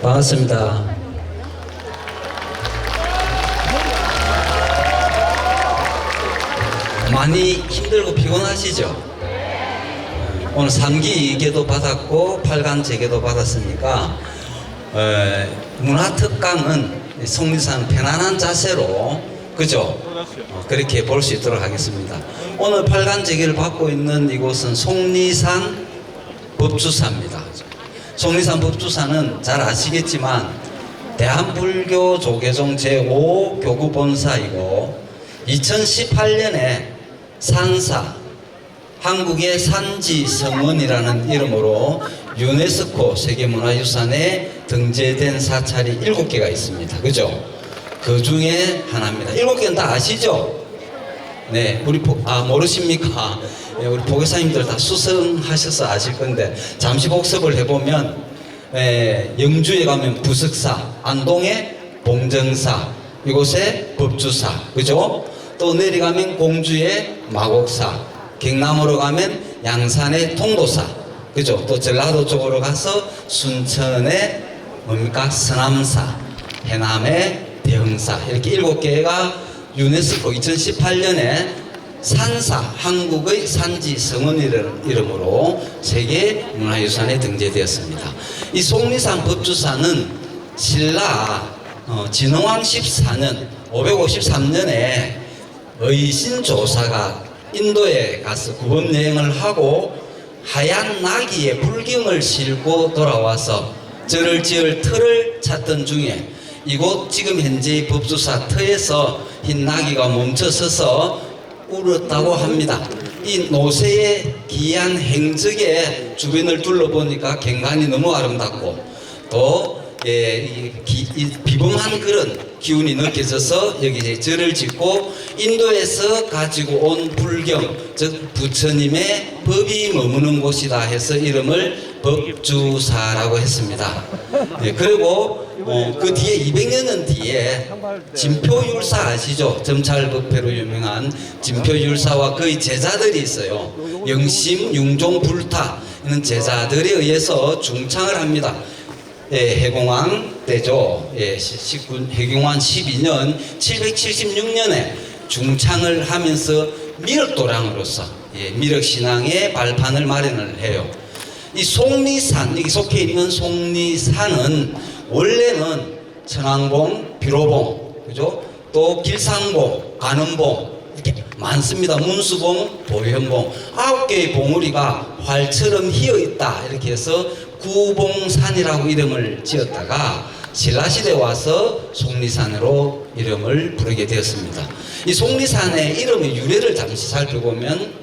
반갑습니다. 많이 힘들고 피곤하시죠? 오늘 3기 2개도 받았고 8간 재개도 받았으니까 문화특강은 속리산 편안한 자세로 그죠? 그렇게 볼 수 있도록 하겠습니다. 오늘 8간 재개를 받고 있는 이곳은 속리산 법주사입니다. 속리산 법주사는 잘 아시겠지만 대한불교 조계종 제5교구 본사이고 2018년에 산사 한국의 산지 성원이라는 이름으로 유네스코 세계문화유산에 등재된 사찰이 7개가 있습니다. 그죠? 그 중에 하나입니다. 7개는 다 아시죠? 네, 우리 모르십니까? 네, 우리 보교사님들 다 수성하셔서 아실 건데 잠시 복습을 해보면 영주에 가면 부석사, 안동에 봉정사, 이곳에 법주사, 그죠? 또 내려가면 공주에 마곡사, 경남으로 가면 양산의 통도사, 그죠? 또 전라도 쪽으로 가서 순천에 뭡니까? 서남사, 해남의 대흥사, 이렇게 7개가 유네스코 2018년에 산사, 한국의 산지 성원이라는 이름으로 세계 문화유산에 등재되었습니다. 이 속리산 법주사는 신라 진흥왕 14년 553년에 의신조사가 인도에 가서 구범여행을 하고 하얀 나귀의 불경을 싣고 돌아와서 절을 지을 터를 찾던 중에 이곳 지금 현재의 법주사 터에서 흰 나귀가 멈춰서서 울었다고 합니다. 이 노새의 귀한 행적의 주변을 둘러보니까 경관이 너무 아름답고 또 비범한 그런 기운이 느껴져서 여기 절을 짓고 인도에서 가지고 온 불경, 즉 부처님의 법이 머무는 곳이다 해서 이름을 법주사라고 했습니다. 그리고 그 뒤에 200년 뒤에 진표율사 아시죠? 점찰법회로 유명한 진표율사와 그의 제자들이 있어요. 영심, 융종, 불타 이런 제자들에 의해서 중창을 합니다. 해공왕 때죠. 해공왕 12년 776년에 중창을 하면서 미륵도량으로서 미륵신앙의 발판을 마련을 해요. 이 속리산, 여기 속해 있는 속리산은 원래는 천왕봉, 비로봉, 그죠? 또 길상봉, 관음봉 이렇게 많습니다. 문수봉, 보현봉 9개의 봉우리가 활처럼 휘어 있다 이렇게 해서 구봉산이라고 이름을 지었다가 신라시대에 와서 속리산으로 이름을 부르게 되었습니다. 이 속리산의 이름의 유래를 잠시 살펴보면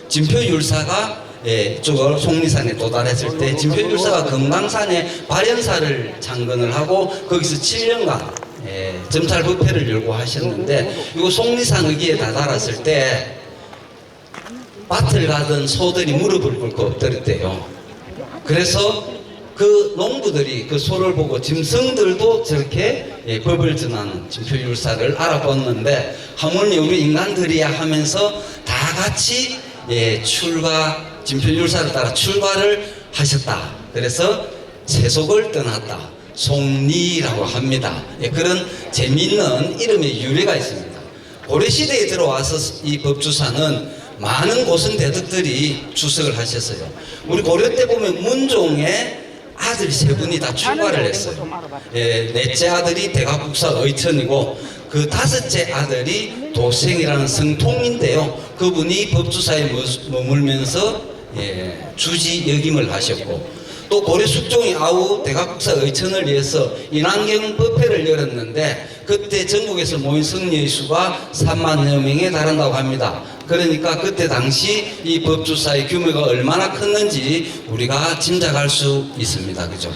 진표율사가 이쪽으로 속리산에 도달했을 때 진표율사가 금강산에 발연사를 창건을 하고 거기서 7년간 점찰법회를 열고 하셨는데 이거 속리산 의기에 다다랐을 때 밭을 가던 소들이 무릎을 꿇고 엎드렸대요. 그래서 그 농부들이 그 소를 보고 짐승들도 저렇게 법을 전하는 진표율사를 알아봤는데 하물며 우리 인간들이야 하면서 다 같이 진표율사를 따라 출가를 하셨다. 그래서 세속을 떠났다. 속리라고 합니다. 그런 재미있는 이름의 유래가 있습니다. 고려시대에 들어와서 이 법주사는 많은 고선대덕들이 주석을 하셨어요. 우리 고려 때 보면 문종의 아들 3분이 다 출가를 했어요. 넷째 아들이 대각국사 의천이고 그 5째 아들이 도생이라는 성통인데요. 그분이 법주사에 머물면서 주지 역임을 하셨고 또 고려 숙종이 아우 대각국사 의천을 위해서 인왕경 법회를 열었는데 그때 전국에서 모인 성녀의 수가 3만여 명에 달한다고 합니다. 그러니까 그때 당시 이 법주사의 규모가 얼마나 컸는지 우리가 짐작할 수 있습니다. 그죠?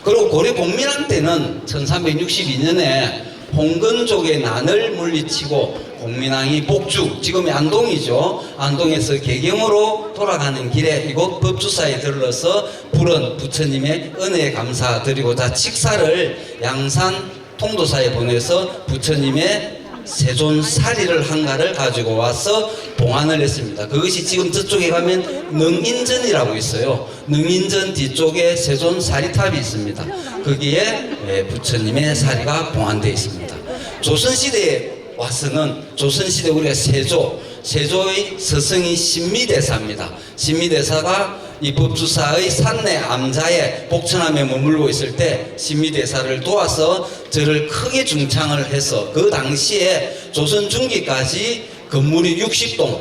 그리고 고려 공민왕 때는 1362년에 홍건족의 난을 물리치고 공민왕이 복주, 지금의 안동이죠. 안동에서 개경으로 돌아가는 길에 이곳 법주사에 들러서 부른 부처님의 은혜에 감사드리고자 칙사를 양산 통도사에 보내서 부처님의 세존사리를 한가를 가지고 와서 봉안을 했습니다. 그것이 지금 저쪽에 가면 능인전이라고 있어요. 능인전 뒤쪽에 세존사리탑이 있습니다. 거기에 부처님의 사리가 봉안되어 있습니다. 조선시대에 와서는 조선시대 우리가 세조의 스승이 신미대사입니다. 신미대사가 이 법주사의 산내 암자에 복천함에 머물고 있을 때 신미대사를 도와서 저를 크게 중창을 해서 그 당시에 조선 중기까지 건물이 60동,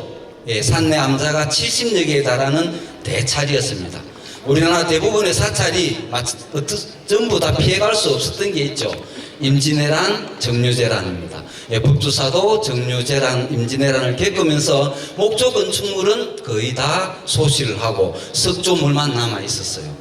산내 암자가 70여 개에 달하는 대찰이었습니다. 우리나라 대부분의 사찰이 전부 다 피해갈 수 없었던 게 있죠. 임진왜란, 정유재란입니다. 법주사도 정유재란, 임진왜란을 겪으면서 목조 건축물은 거의 다 소실을 하고 석조물만 남아 있었어요.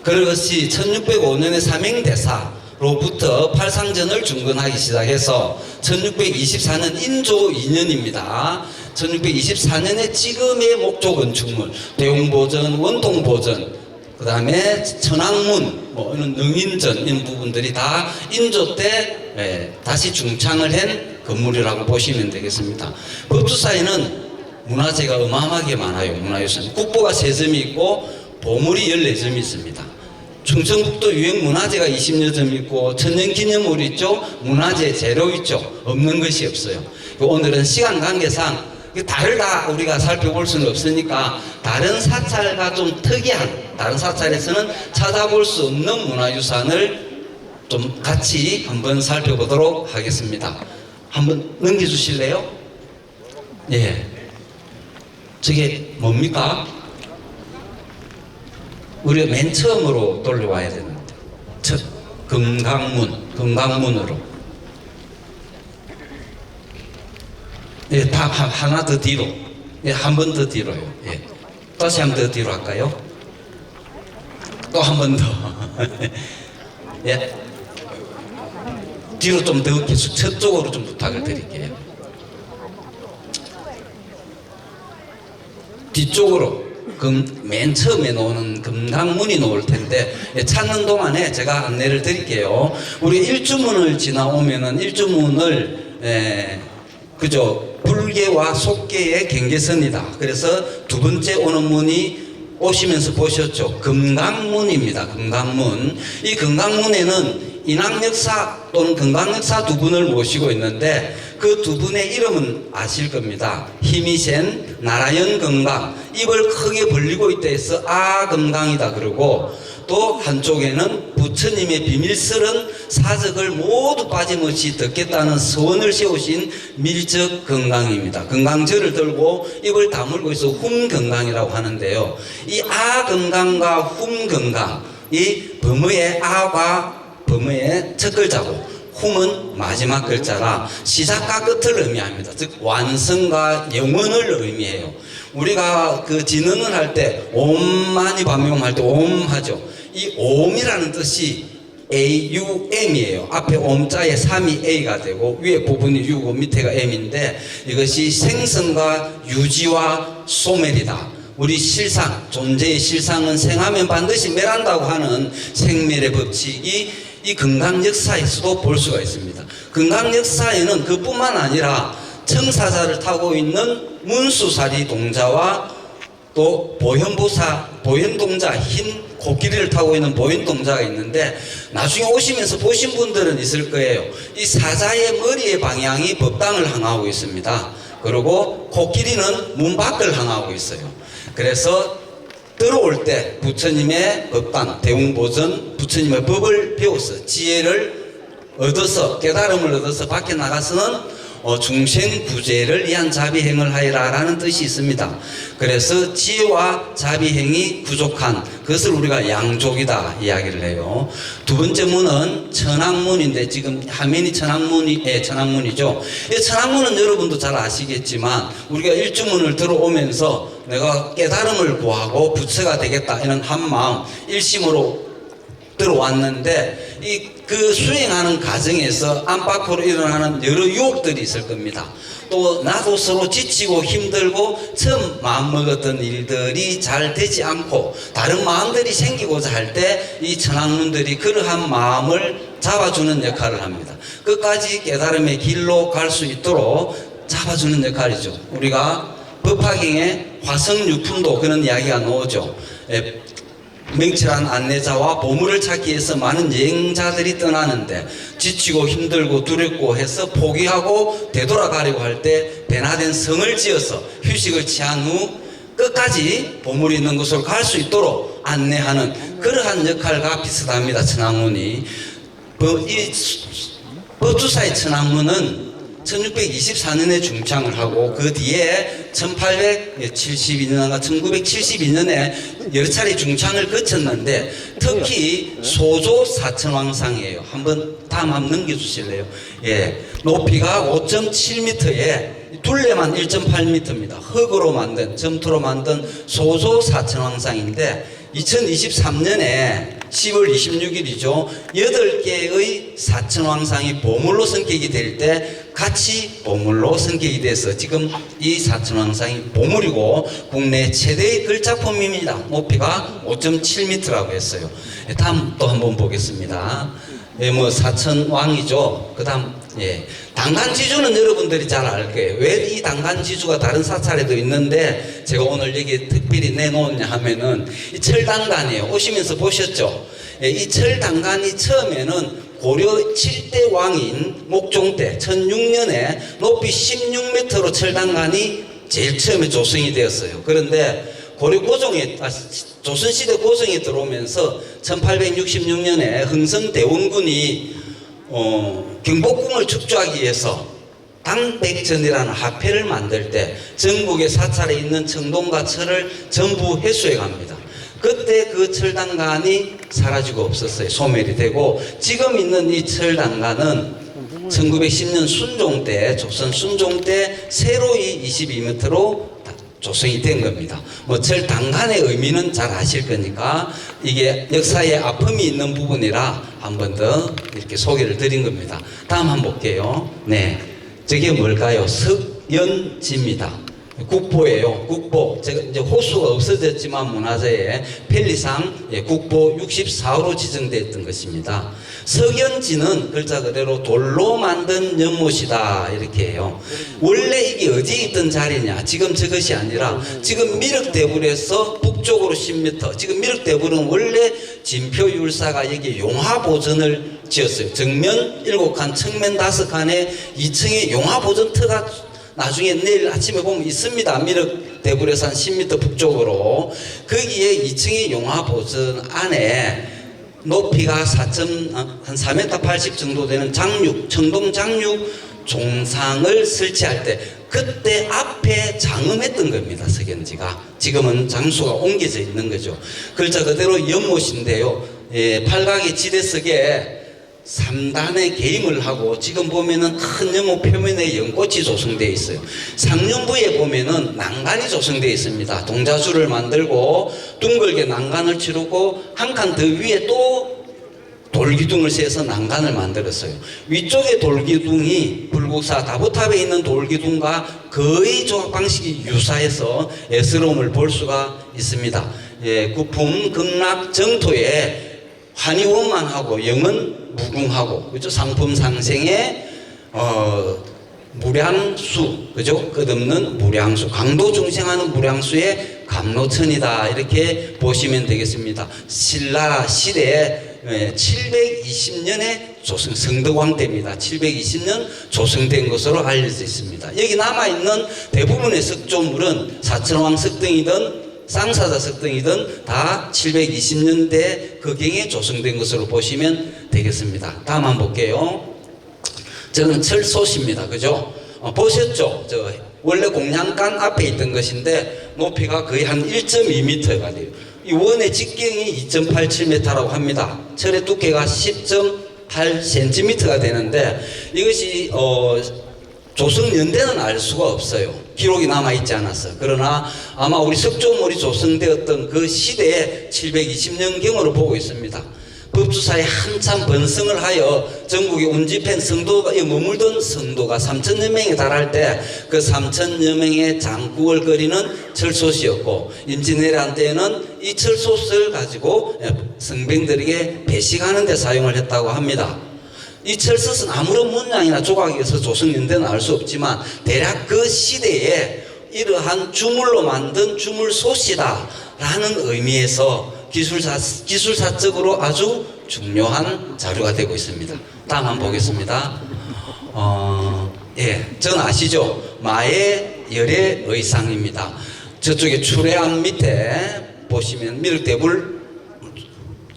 그것이 1605년에 삼행대사로부터 팔상전을 중건하기 시작해서 1624년 인조 2년입니다. 1624년에 지금의 목조 건축물, 대웅보전, 원통보전, 그 다음에 천왕문, 이런 능인전 이런 부분들이 다 인조 때 다시 중창을 한 건물이라고 보시면 되겠습니다. 법주사에는 문화재가 어마어마하게 많아요. 문화유산. 국보가 3점이 있고 보물이 14점이 있습니다. 충청북도 유형문화재가 20여 점 있고 천년기념물 있죠. 문화재 재료 있죠. 없는 것이 없어요. 오늘은 시간 관계상 다를 다 우리가 살펴볼 수는 없으니까 다른 사찰과 좀 특이한, 다른 사찰에서는 찾아볼 수 없는 문화유산을 좀 같이 한번 살펴보도록 하겠습니다. 한번 넘겨주실래요? 예. 저게 뭡니까? 우리가 맨 처음으로 돌려와야 되는데, 금강문으로. 예, 다 하나 더 뒤로. 예, 한 번 더 뒤로요. 예. 다시 한 번 더 뒤로 할까요? 또 한 번 더. 예. 뒤로 좀 더 계속 저쪽으로 좀 부탁을 드릴게요. 뒤쪽으로. 맨 처음에 놓는 금강문이 놓을 텐데 찾는 동안에 제가 안내를 드릴게요. 우리 일주문을 지나오면은 일주문을 그죠? 불계와 속계의 경계선이다. 그래서 두 번째 오는 문이 오시면서 보셨죠? 금강문입니다. 금강문. 이 금강문에는 인왕역사 또는 금강역사 두 분을 모시고 있는데 그 두 분의 이름은 아실 겁니다. 힘이 센 나라연 금강. 입을 크게 벌리고 있다 해서 금강이다 그러고, 또 한쪽에는 부처님의 비밀스런 사적을 모두 빠짐없이 듣겠다는 서원을 세우신 밀적 건강입니다. 건강절을 들고 입을 다물고 있어 훔건강이라고 하는데요. 이 건강과 훔건강, 이 범어의 아와 범어의 첫 글자고 훔은 마지막 글자라 시작과 끝을 의미합니다. 즉 완성과 영원을 의미해요. 우리가 그 진언을 할 때 옴만이 반명할 때 옴 하죠. 이 옴이라는 뜻이 AUM이에요. 앞에 옴자에 3이 A가 되고 위에 부분이 U고 밑에가 M인데 이것이 생성과 유지와 소멸이다. 우리 실상, 존재의 실상은 생하면 반드시 멸한다고 하는 생멸의 법칙이 이 금강역사에서도 볼 수가 있습니다. 금강역사에는 그뿐만 아니라 청사자를 타고 있는 문수사리 동자와 또 보현동자, 흰 코끼리를 타고 있는 보현동자가 있는데 나중에 오시면서 보신 분들은 있을 거예요. 이 사자의 머리의 방향이 법당을 향하고 있습니다. 그리고 코끼리는 문 밖을 향하고 있어요. 그래서 들어올 때 부처님의 법당, 대웅보전, 부처님의 법을 배워서 지혜를 얻어서, 깨달음을 얻어서 밖에 나가서는 중생구제를 위한 자비행을 하여라 라는 뜻이 있습니다. 그래서 지혜와 자비행이 부족한 그것을 우리가 양족이다 이야기를 해요. 두 번째 문은 천왕문인데 지금 화면이 천왕문이죠. 이 천왕문은 여러분도 잘 아시겠지만 우리가 일주문을 들어오면서 내가 깨달음을 구하고 부처가 되겠다 이런 한마음 일심으로 들어왔는데 그 수행하는 과정에서 안팎으로 일어나는 여러 유혹들이 있을 겁니다. 또 나도 서로 지치고 힘들고 처음 마음먹었던 일들이 잘 되지 않고 다른 마음들이 생기고자 할 때 이 천왕문들이 그러한 마음을 잡아주는 역할을 합니다. 끝까지 깨달음의 길로 갈 수 있도록 잡아주는 역할이죠. 우리가 법화경에 화성유품도 그런 이야기가 나오죠. 명철한 안내자와 보물을 찾기 위해서 많은 여행자들이 떠나는데 지치고 힘들고 두렵고 해서 포기하고 되돌아가려고 할 때 변화된 성을 지어서 휴식을 취한 후 끝까지 보물이 있는 곳으로 갈 수 있도록 안내하는 그러한 역할과 비슷합니다. 천왕문이. 이 법주사의 천왕문은 1624년에 중창을 하고 그 뒤에 1872년과 1972년에 여러 차례 중창을 거쳤는데 특히 소조 사천왕상이에요. 다음 한번 넘겨주실래요? 예, 높이가 5.7m에 둘레만 1.8m입니다. 흙으로 만든 점토로 만든 소조 사천왕상인데 2023년에 10월 26일이죠. 8개의 사천왕상이 보물로 선격이 될 때 같이 보물로 선격이 돼서 지금 이 사천왕상이 보물이고 국내 최대의 글작품입니다. 높이가 5.7m라고 했어요. 다음 또 한번 보겠습니다. 사천왕이죠. 그 다음, 당간지주는 여러분들이 잘 알 거예요. 왜 이 당간지주가 다른 사찰에도 있는데 제가 오늘 여기 특별히 내놓았냐 하면은 이 철당간이에요. 오시면서 보셨죠? 이 철당간이 처음에는 고려 7대 왕인 목종 때 1006년에 높이 16m로 철당간이 제일 처음에 조성이 되었어요. 그런데 조선시대 고종에 들어오면서 1866년에 흥성대원군이 경복궁을 축조하기 위해서 당백전이라는 화폐를 만들 때 전국의 사찰에 있는 청동과 철을 전부 회수해 갑니다. 그때 그 철당간이 사라지고 없었어요. 소멸이 되고 지금 있는 이 철당간은 1910년 순종 때, 조선 순종 때 세로이 22m로 조성이 된 겁니다. 철당간의 의미는 잘 아실 거니까 이게 역사에 아픔이 있는 부분이라 한 번 더 이렇게 소개를 드린 겁니다. 다음 한번 볼게요. 네, 저게 뭘까요? 석연지입니다. 국보예요. 국보. 제가 이제 호수가 없어졌지만 문화재에 편리상 국보 64호로 지정되었던 것입니다. 석연지는 글자 그대로 돌로 만든 연못이다 이렇게 해요. 원래 이게 어디에 있던 자리냐? 지금 저것이 아니라 지금 미륵대불에서 북쪽으로 10m. 지금 미륵대불은 원래 진표율사가 여기 용화보전을 지었어요. 정면 7칸, 측면 5칸에 2층에 용화보전터가 나중에 내일 아침에 보면 있습니다. 미륵대불에서 한 10m 북쪽으로. 거기에 2층의 용화보전 안에 높이가 한 4m 80 정도 되는 청동 장육 종상을 설치할 때 그때 앞에 장음했던 겁니다. 석연지가. 지금은 장수가 옮겨져 있는 거죠. 글자 그대로 연못인데요. 팔각의 지대석에 3단의 개임을 하고 지금 보면은 큰 연못 표면에 연꽃이 조성되어 있어요. 상년부에 보면은 난간이 조성되어 있습니다. 동자주를 만들고 둥글게 난간을 치르고 한 칸 더 위에 또 돌기둥을 세서 난간을 만들었어요. 위쪽에 돌기둥이 불국사 다보탑에 있는 돌기둥과 거의 조합 방식이 유사해서 예스러움을 볼 수가 있습니다. 구품 극락 정토에 환희원만하고 영은 무궁하고, 그죠? 상품 상생의 무량수, 그죠? 끝없는 무량수, 강도 중생하는 무량수의 감로천이다 이렇게 보시면 되겠습니다. 신라 시대에 720년에 성덕왕 때입니다. 720년 조성된 것으로 알려져 있습니다. 여기 남아있는 대부분의 석조물은 사천왕 석등이든 쌍사자 석등이든 다 720년대 그경에 조성된 것으로 보시면 되겠습니다. 다음 한번 볼게요. 저는 철소시입니다. 그죠? 보셨죠? 원래 공양간 앞에 있던 것인데 높이가 거의 한 1.2m가 돼요. 이 원의 직경이 2.87m라고 합니다. 철의 두께가 10.8cm가 되는데 이것이 조성연대는 알 수가 없어요. 기록이 남아있지 않았어. 그러나 아마 우리 석조물이 조성되었던 그 시대에 720년경으로 보고 있습니다. 법주사에 한참 번성을 하여 전국에 운집한 성도가 머물던 성도가 3천여 명에 달할 때 그 3천여 명의 장국을 거리는 철솥이었고, 임진왜란 때에는 이 철솥을 가지고 성병들에게 배식하는 데 사용을 했다고 합니다. 이 철솥은 아무런 문양이나 조각이 없어 조선인데는 알 수 없지만 대략 그 시대에 이러한 주물로 만든 주물솥이다 라는 의미에서 기술사적으로 아주 중요한 자료가 되고 있습니다. 다음 한번 보겠습니다. 전 아시죠? 마의 열의 의상입니다. 저쪽에 출애암 밑에 보시면 미륵대불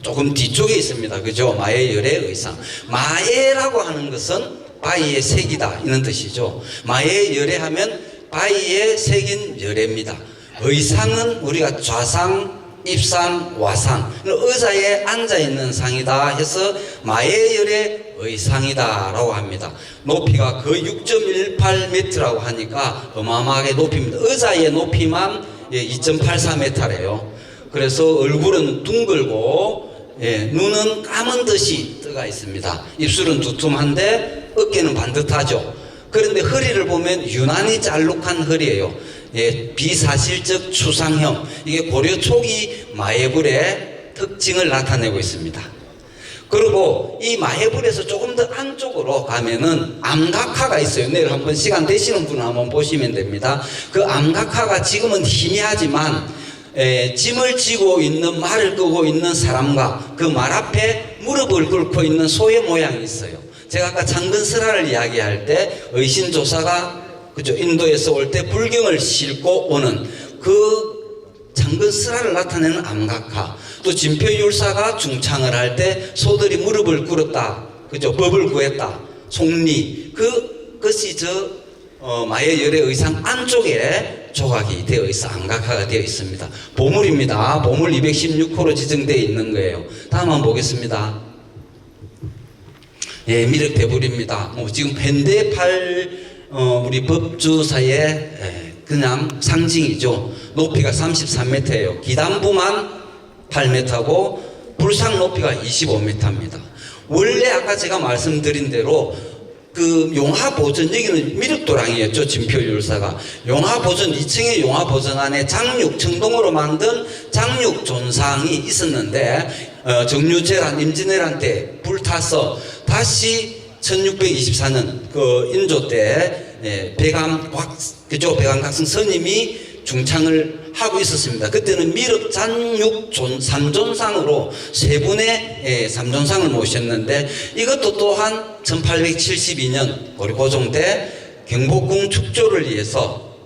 조금 뒤쪽에 있습니다. 그죠? 마의 열의 의상. 마예라고 하는 것은 바위에 새기다 이런 뜻이죠. 마의 열의 하면 바위에 새긴 열애입니다. 의상은 우리가 좌상, 입상, 와상, 의자에 앉아있는 상이다 해서 마예열의 의상이다 라고 합니다. 높이가 거의 6.18m라고 하니까 어마어마하게 높입니다. 의자의 높이만 2.84m래요. 그래서 얼굴은 둥글고 눈은 까만 듯이 뜨가 있습니다. 입술은 두툼한데 어깨는 반듯하죠. 그런데 허리를 보면 유난히 짤룩한 허리예요. 비사실적 추상형, 이게 고려 초기 마예불의 특징을 나타내고 있습니다. 그리고 이 마예불에서 조금 더 안쪽으로 가면은 암각화가 있어요. 내일 한번 시간 되시는 분은 한번 보시면 됩니다. 그 암각화가 지금은 희미하지만 짐을 지고 있는 말을 끄고 있는 사람과 그 말 앞에 무릎을 꿇고 있는 소의 모양이 있어요. 제가 아까 장근설화를 이야기할 때 의신조사가 그죠? 인도에서 올 때 불경을 싣고 오는 그 장근설화를 나타내는 암각화, 또 진표율사가 중창을 할 때 소들이 무릎을 꿇었다, 그죠? 법을 구했다, 속리, 그것이 마의 열의 의상 안쪽에 조각이 되어 있어 암각화가 되어 있습니다. 보물입니다. 보물 216호로 지정되어 있는 거예요. 다음 한번 보겠습니다. 미륵대불입니다. 지금 현대팔 우리 법주사의 그냥 상징이죠. 높이가 33m예요. 기단부만 8m고 불상 높이가 25m입니다. 원래 아까 제가 말씀드린 대로 그 용화보전, 여기는 미륵도랑이었죠. 진표율사가 용화보전 2층의 용화보전 안에 장육청동으로 만든 장육존상이 있었는데 정유재란 임진왜란 때 불타서 다시 1624년 그 인조 때 백암각성 스님이 중창을 하고 있었습니다. 그때는 미륵 잔육 삼존상으로 세 분의 삼존상을 모셨는데, 이것도 또한 1872년 고려고종 때 경복궁 축조를 위해서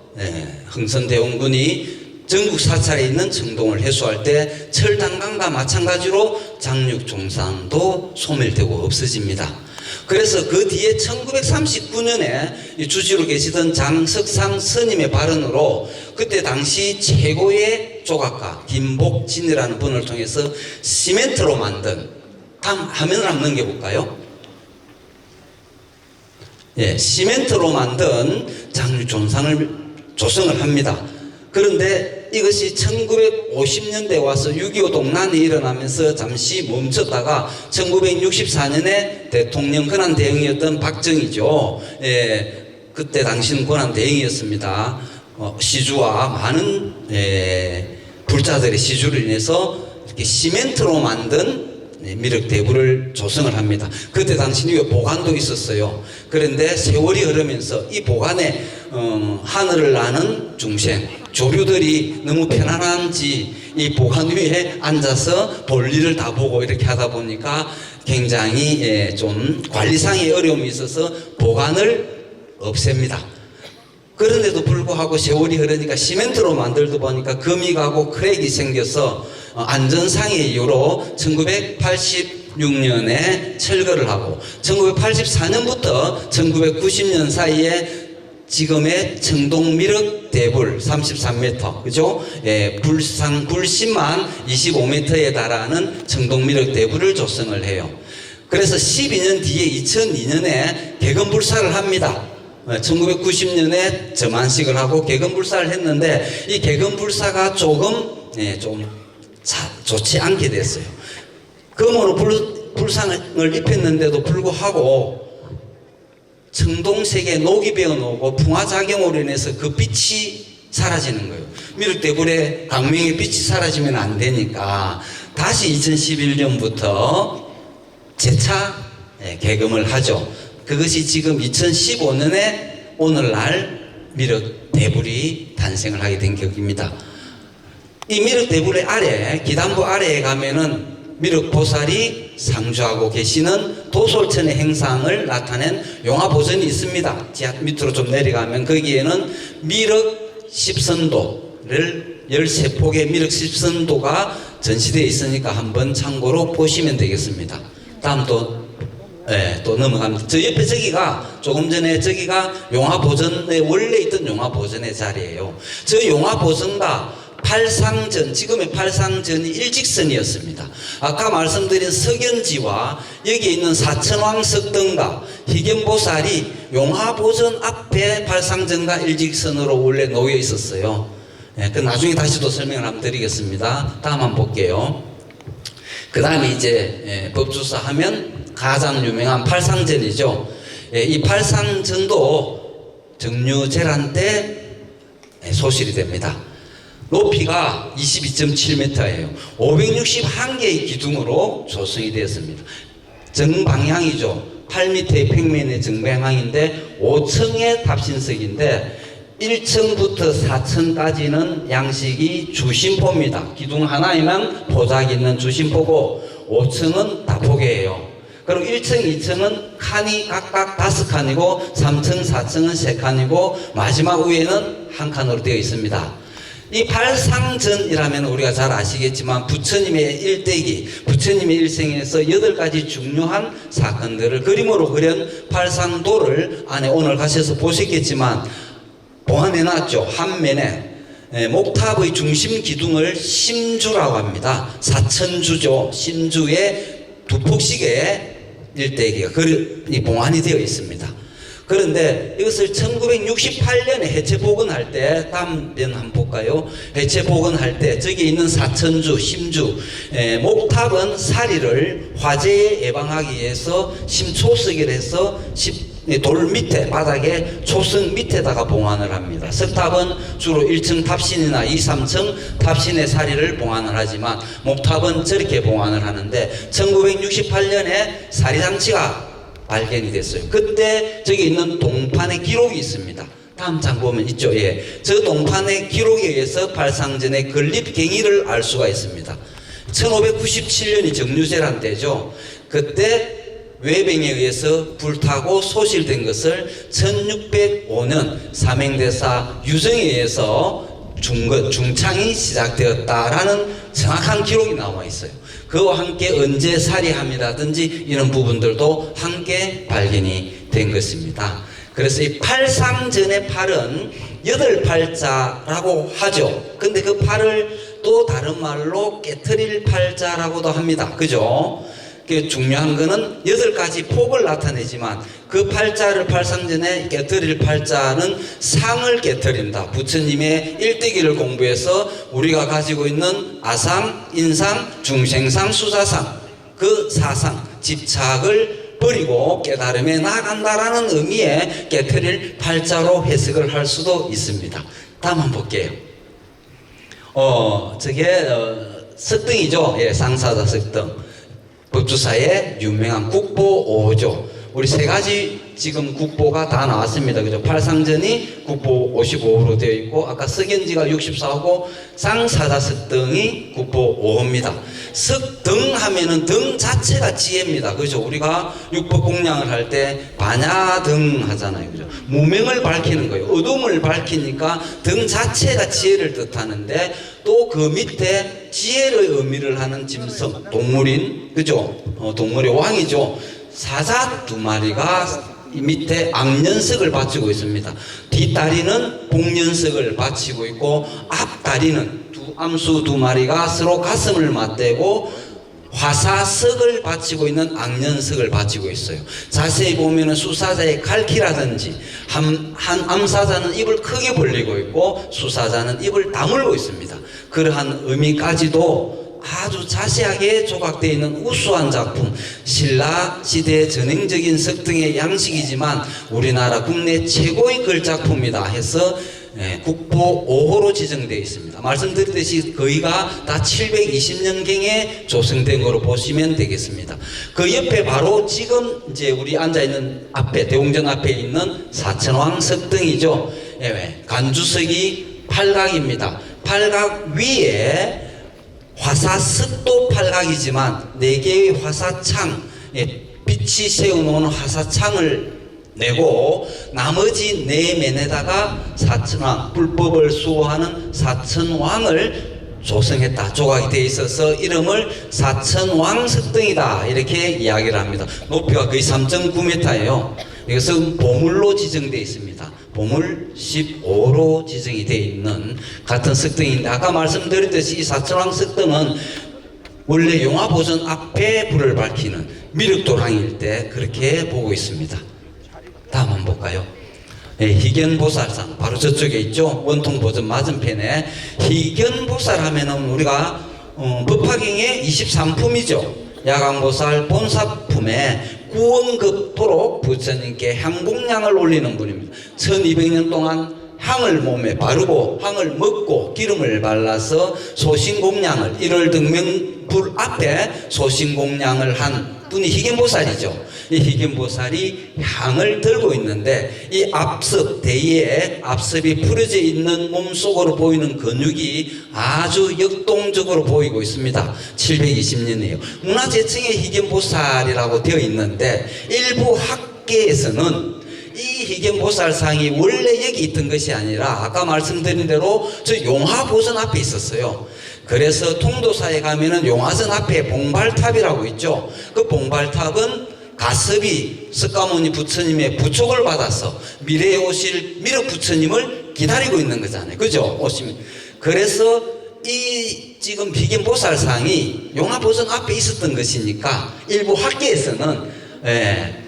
흥선대원군이 전국 사찰에 있는 정동을 해소할 때 철단강과 마찬가지로 장육종상도 소멸되고 없어집니다. 그래서 그 뒤에 1939년에 주지로 계시던 장석상 스님의 발언으로 그때 당시 최고의 조각가 김복진이라는 분을 통해서 시멘트로 만든, 화면을 한번 넘겨볼까요? 시멘트로 만든 장육존상을 조성을 합니다. 그런데 이것이 1950년대에 와서 6.25 동란이 일어나면서 잠시 멈췄다가 1964년에 대통령 권한대행이었던 박정희죠. 그때 당시는 권한대행이었습니다. 시주와 많은 불자들의 시주로 인해서 이렇게 시멘트로 만든 미륵대불을 조성을 합니다. 그때 당시 보관도 있었어요. 그런데 세월이 흐르면서 이 보관에 하늘을 나는 중생, 조류들이 너무 편안한지 이 보관 위에 앉아서 볼일을 다 보고 이렇게 하다 보니까 굉장히 좀 관리상의 어려움이 있어서 보관을 없앱니다. 그런데도 불구하고 세월이 흐르니까 시멘트로 만들다 보니까 금이 가고 크랙이 생겨서 안전상의 이유로 1986년에 철거를 하고 1984년부터 1990년 사이에 지금의 청동미륵대불 33m, 그죠? 불심만 25m에 달하는 청동미륵대불을 조성을 해요. 그래서 12년 뒤에 2002년에 개건불사를 합니다. 1990년에 점안식을 하고 개건불사를 했는데 이 개건불사가 조금 좀 좋지 않게 됐어요. 검으로 불상을 입혔는데도 불구하고 청동색에 녹이 배어놓고 풍화작용으로 인해서 그 빛이 사라지는 거예요. 미륵대불에 광명의 빛이 사라지면 안 되니까 다시 2011년부터 재차 개검을 하죠. 그것이 지금 2015년에 오늘날 미륵대불이 탄생을 하게 된 격입니다. 이 미륵대불의 아래, 기단부 아래에 가면은 미륵보살이 상주하고 계시는 도솔천의 행상을 나타낸 용화보전이 있습니다. 지하 밑으로 좀 내려가면 거기에는 미륵 십선도를 13폭의 미륵 십선도가 전시되어 있으니까 한번 참고로 보시면 되겠습니다. 다음 또 넘어갑니다. 저 옆에 저기가 조금 전에 저기가 용화보전에 원래 있던 용화보전의 자리예요. 저 용화보전과 팔상전, 지금의 팔상전이 일직선이었습니다. 아까 말씀드린 석연지와 여기에 있는 사천왕석등과 희견보살이 용화보전 앞에 팔상전과 일직선으로 원래 놓여 있었어요. 그 나중에 다시 또 설명을 한번 드리겠습니다. 다음 한번 볼게요. 그 다음에 이제 법주사 하면 가장 유명한 팔상전이죠. 이 팔상전도 정류재란 때 소실이 됩니다. 높이가 22.7m예요. 561개의 기둥으로 조성이 되었습니다. 정방향이죠. 8m의 평면의 정방향인데 5층의 답신석인데 1층부터 4층까지는 양식이 주심포입니다. 기둥 하나에만 포작이 있는 주심포고 5층은 다포개예요. 그리고 1층, 2층은 칸이 각각 5칸이고 3층, 4층은 3칸이고 마지막 위에는 한 칸으로 되어 있습니다. 이 팔상전이라면 우리가 잘 아시겠지만 부처님의 일대기, 부처님의 일생에서 8가지 중요한 사건들을 그림으로 그린 팔상도를 안에 오늘 가셔서 보셨겠지만 보완해놨죠. 한면에 목탑의 중심 기둥을 심주라고 합니다. 사천주죠. 심주에 두 폭씩의 일대기가 봉안이 되어 있습니다. 그런데 이것을 1968년에 해체복원할 때, 다음 면 한번 볼까요? 해체복원할 때 저기 있는 사천주, 심주, 목탑은 사리를 화재에 예방하기 위해서 심초석을 해서 돌 밑에 바닥에 초석 밑에다가 봉안을 합니다. 석탑은 주로 1층 탑신이나 2, 3층 탑신의 사리를 봉안을 하지만 목탑은 저렇게 봉안을 하는데 1968년에 사리장치가 발견이 됐어요. 그때 저기 있는 동판의 기록이 있습니다. 다음 장 보면 있죠. 저 동판의 기록에 의해서 팔상전의 건립 경위를 알 수가 있습니다. 1597년이 정류재란 때죠. 그때 외병에 의해서 불타고 소실된 것을 1605년 삼행대사 유정에 의해서 중창이 시작되었다라는 정확한 기록이 나와 있어요. 그와 함께 언제 사리함이라든지 이런 부분들도 함께 발견이 된 것입니다. 그래서 이 팔상전의 팔은 8팔자라고 하죠. 근데 그 팔을 또 다른 말로 깨트릴 팔자라고도 합니다. 그죠? 중요한 거는 8가지 폭을 나타내지만 그 팔자를 팔상전에 깨트릴 팔자는 상을 깨트린다. 부처님의 일대기를 공부해서 우리가 가지고 있는 아상, 인상, 중생상, 수사상, 그 사상, 집착을 버리고 깨달음에 나아간다라는 의미의 깨트릴 팔자로 해석을 할 수도 있습니다. 다음 한번 볼게요. 저게 석등이죠. 상사자 석등. 법주사의 유명한 국보 5조. 우리 3가지 지금 국보가 다 나왔습니다. 그죠? 팔상전이 국보 55호로 되어 있고, 아까 석연지가 64호고, 상사자석등이 국보 5호입니다. 석등 하면은 등 자체가 지혜입니다. 그죠? 우리가 육법 공양을 할 때 반야등 하잖아요. 그죠? 무명을 밝히는 거예요. 어둠을 밝히니까 등 자체가 지혜를 뜻하는데, 또 그 밑에 지혜의 의미를 하는 짐승, 동물인, 그죠? 동물의 왕이죠. 사자 2마리가 이 밑에 앞연석을 바치고 있습니다. 뒷다리는 복연석을 바치고 있고, 앞다리는 암수 2마리가 서로 가슴을 맞대고 화사석을 바치고 있는 악연석을 바치고 있어요. 자세히 보면은 수사자의 갈기라든지 한 암사자는 입을 크게 벌리고 있고 수사자는 입을 다물고 있습니다. 그러한 의미까지도 아주 자세하게 조각되어 있는 우수한 작품, 신라 시대 전형적인 석등의 양식이지만 우리나라 국내 최고의 글작품이다 해서 국보 5호로 지정되어 있습니다. 말씀드렸듯이 거의가 다 720년경에 조성된 것으로 보시면 되겠습니다. 그 옆에 바로 지금 이제 우리 앉아있는 앞에, 대웅전 앞에 있는 사천왕 석등이죠. 간주석이 팔각입니다. 팔각 위에 화사석도 팔각이지만 4개의 화사창, 빛이 세워놓은 화사창을 내고 나머지 4면에다가 사천왕, 불법을 수호하는 사천왕을 조성했다. 조각이 되어 있어서 이름을 사천왕 석등이다 이렇게 이야기를 합니다. 높이가 거의 3.9m예요. 이것은 보물로 지정되어 있습니다. 보물 15로 지정이 되어 있는 같은 석등인데, 아까 말씀드렸듯이 이 사천왕 석등은 원래 용화보전 앞에 불을 밝히는 미륵도랑일 때 그렇게 보고 있습니다. 다음 한번 볼까요? 희견보살상 바로 저쪽에 있죠. 원통보전 맞은편에 희견보살 하면은 우리가 법화경의 23품이죠. 야광보살 본사품에 구원급도록 부처님께 향봉량을 올리는 분입니다. 1200년 동안 향을 몸에 바르고 향을 먹고 기름을 발라서 소신공양을 1월 등명불 앞에 소신공양을 한 분이 희견보살이죠. 이 희견보살이 향을 들고 있는데 이 앞섭, 대의에 앞섭이 풀어져 있는 몸속으로 보이는 근육이 아주 역동적으로 보이고 있습니다. 720년이에요. 문화재청에 희견보살이라고 되어 있는데 일부 학계에서는 이 희견보살상이 원래 여기 있던 것이 아니라 아까 말씀드린 대로 저 용화보전 앞에 있었어요. 그래서 통도사에 가면은 용화전 앞에 봉발탑이라고 있죠. 그 봉발탑은 가섭이 석가모니 부처님의 부촉을 받아서 미래에 오실 미륵 부처님을 기다리고 있는 거잖아요. 그죠? 오시면. 그래서 이 지금 희견보살상이 용화보전 앞에 있었던 것이니까 일부 학계에서는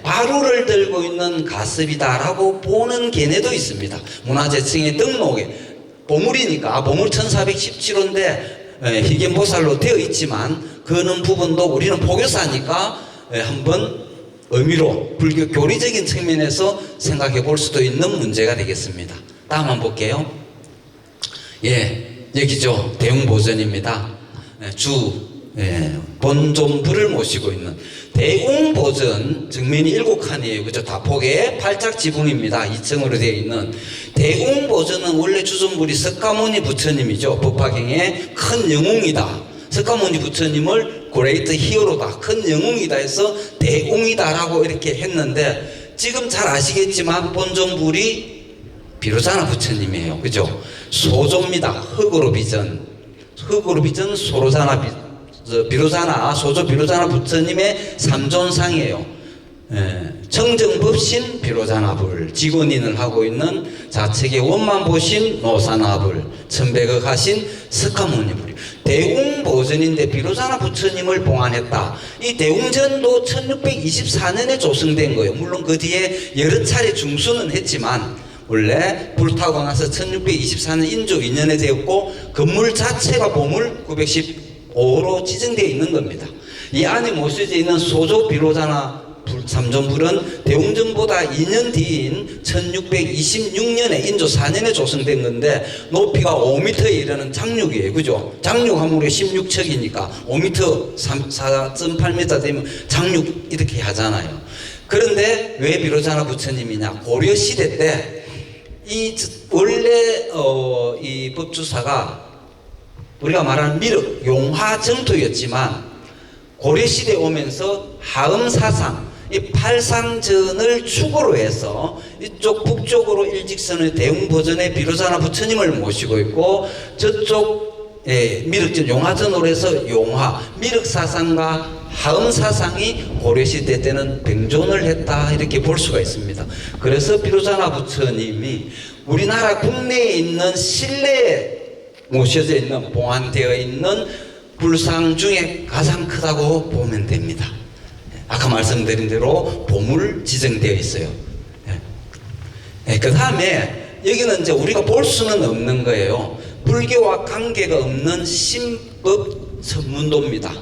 바루를 들고 있는 가섭이다라고 보는 견해도 있습니다. 문화재청의 등록에 보물이니까 보물 1417호인데 희견보살로 되어 있지만 그는 부분도 우리는 포교사니까 한번 의미로 불교 교리적인 측면에서 생각해 볼 수도 있는 문제가 되겠습니다. 다음 한번 볼게요. 여기죠. 대웅보전입니다. 본존불을 모시고 있는 대웅보전 정면이 7칸이에요. 그죠? 다폭의 팔짝 지붕입니다. 2층으로 되어 있는 대웅보전은 원래 주존불이 석가모니 부처님이죠. 법화경의 큰 영웅이다. 석가모니 부처님을 그레이트 히어로다, 큰 영웅이다 해서 대웅이다라고 이렇게 했는데 지금 잘 아시겠지만 본존불이 비로자나 부처님이에요. 그죠? 소조입니다. 흙으로 빚은 비로자나 소조 비로자나 부처님의 삼존상이에요. 청정법신 비로자나불, 직원인을 하고 있는 자책의 원만보신 노사나불, 천백억하신 석가모니불이 대웅보전인데 비로자나 부처님을 봉안했다. 이 대웅전도 1624년에 조성된 거예요. 물론 그 뒤에 여러 차례 중수는 했지만 원래 불타고 나서 1624년 인조 2년에 되었고 건물 자체가 보물 915호로 지정되어 있는 겁니다. 이 안에 모셔져 있는 소조 비로자나 삼존불은 대웅전보다 2년 뒤인 1626년에 인조 4년에 조성된 건데 높이가 5m에 이르는 장육이에요. 그죠? 장육하면 우리가 16척이니까 5m, 4.8m 되면 장육 이렇게 하잖아요. 그런데 왜 비로자나 부처님이냐? 고려시대 때 이 원래 이 법주사가 우리가 말하는 미륵, 용화정토였지만 고려시대에 오면서 하음사상, 이 팔상전을 축으로 해서 이쪽 북쪽으로 일직선의 대웅보전의 비로자나 부처님을 모시고 있고 저쪽 미륵전 용화전으로 해서 용화, 미륵사상과 하음사상이 고려시대 때는 병존을 했다 이렇게 볼 수가 있습니다. 그래서 비로자나 부처님이 우리나라 국내에 있는 실내에 모셔져 있는 봉안되어 있는 불상 중에 가장 크다고 보면 됩니다. 아까 말씀드린 대로 보물 지정되어 있어요. 그 다음에 여기는 이제 우리가 볼 수는 없는 거예요. 불교와 관계가 없는 신법 천문도입니다.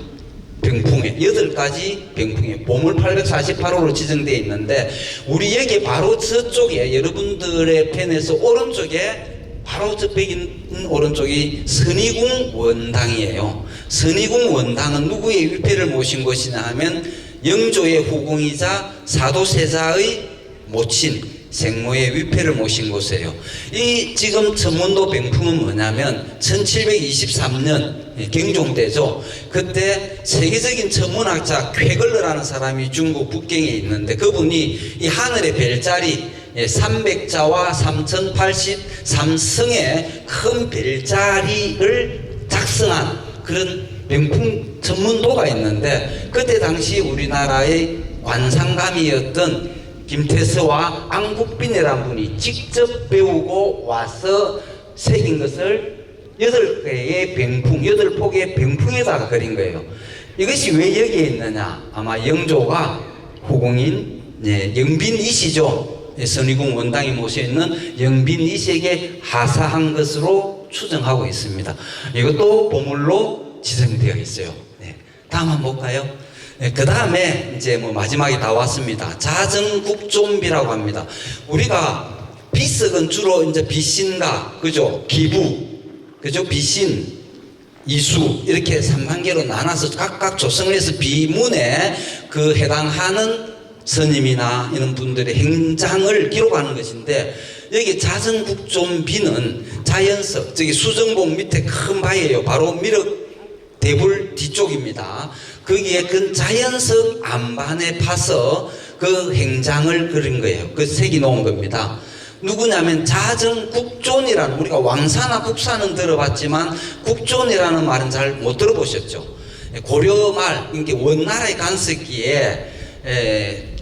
병풍에 8가지 병풍에 보물 848호로 지정되어 있는데 우리 여기 바로 저쪽에 여러분들의 펜에서 오른쪽에 바로 저 백인 오른쪽이 선의궁 원당이에요. 선의궁 원당은 누구의 위패를 모신 곳이냐 하면 영조의 후궁이자 사도세자의 모친 생모의 위패를 모신 곳이에요. 이 지금 천문도 병풍은 뭐냐면 1723년 경종대죠. 그때 세계적인 천문학자 쾌걸러라는 사람이 중국 북경에 있는데 그분이 이 하늘의 별자리 300자와 3083성의 큰 별자리를 작성한 그런 명품 천문도가 있는데 그때 당시 우리나라의 관상감이었던 김태서와 안국빈이라는 분이 직접 배우고 와서 새긴 것을 8개의 병풍, 8폭의 병풍에다가 그린 거예요. 이것이 왜 여기에 있느냐? 아마 영조가 후궁인 영빈이시죠. 선의궁 원당에 모셔있는 영빈이시에게 하사한 것으로 추정하고 있습니다. 이것도 보물로 지정되어 있어요. 네. 다음 한번 볼까요? 네, 그 다음에 이제 뭐 마지막에 다 왔습니다. 자정국존비라고 합니다. 우리가 비석은 주로 이제 비신가, 그죠? 기부, 그죠? 비신, 이수, 이렇게 3단계로 나눠서 각각 조성을 해서 비문에 그 해당하는 스님이나 이런 분들의 행장을 기록하는 것인데 여기 자정국존비는 자연석, 저기 수정봉 밑에 큰 바위예요. 바로 미륵 대불 뒤쪽입니다. 거기에 그 자연석 안반에 파서 그 행장을 그린 거예요. 그 색이 놓은 겁니다. 누구냐면 자정국존이라는, 우리가 왕사나 국사는 들어봤지만 국존이라는 말은 잘 못 들어보셨죠. 고려말, 이게 원나라의 간섭기에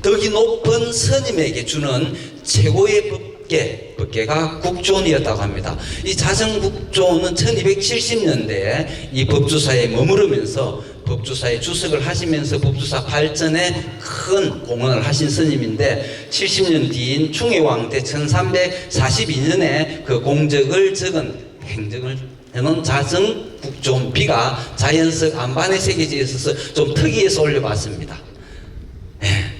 덕이 높은 스님에게 주는 최고의 법계가 국존이었다고 합니다. 이 자정국존은 1270년대에 이 법주사에 머무르면서 법주사에 주석을 하시면서 법주사 발전에 큰 공헌을 하신 스님인데 70년 뒤인 충의왕 때 1342년에 그 공적을 적은 행적을 해놓은 자정국존비가 자연석 안반에 새겨져 있어서 좀 특이해서 올려봤습니다.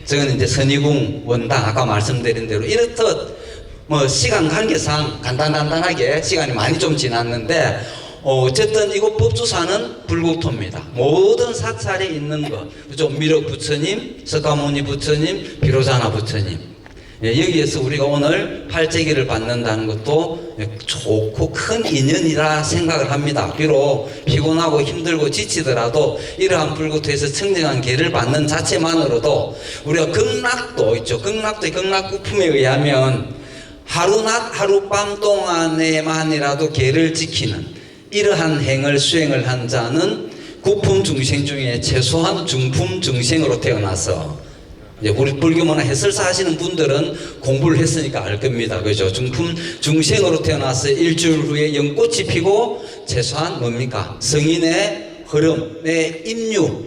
저는 이제 선의궁 원당 아까 말씀드린 대로 이렇듯 뭐 시간 관계상 간단하게 시간이 많이 좀 지났는데 어쨌든 이곳 법주사는 불국토입니다. 모든 사찰에 있는 것, 그죠? 미륵 부처님, 석가모니 부처님, 비로자나 부처님. 여기에서 우리가 오늘 팔재기를 받는다는 것도 좋고 큰 인연이라 생각을 합니다. 비록 피곤하고 힘들고 지치더라도 이러한 불국토에서 청정한 계를 받는 자체만으로도 우리가 극락도 있죠. 극락도의 극락구품에 의하면 하루낮 하룻밤 동안에만이라도 계를 지키는 이러한 행을 수행을 한 자는 구품 중생 중에 최소한 중품 중생으로 태어나서, 이제 우리 불교문화 해설사 하시는 분들은 공부를 했으니까 알 겁니다. 그죠? 중품 중생으로 태어나서 일주일 후에 연꽃이 피고 최소한 뭡니까? 성인의 흐름의 입류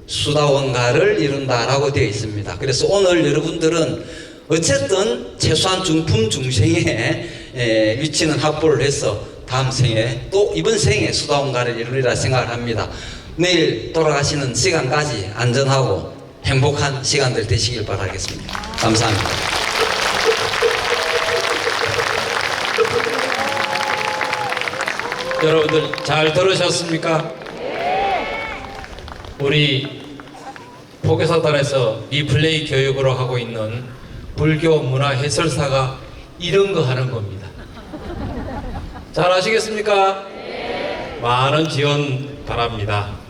수다원가를 이룬다라고 되어 있습니다. 그래서 오늘 여러분들은 어쨌든 최소한 중품 중생의 위치는 확보를 해서 다음 생에 또 이번 생에 수다원가를 이루리라 생각을 합니다. 내일 돌아가시는 시간까지 안전하고 행복한 시간들 되시길 바라겠습니다. 감사합니다. 여러분들 잘 들으셨습니까? 우리 포교사단에서 리플레이 교육으로 하고 있는 불교 문화 해설사가 이런 거 하는 겁니다. 잘 아시겠습니까? 많은 지원 바랍니다.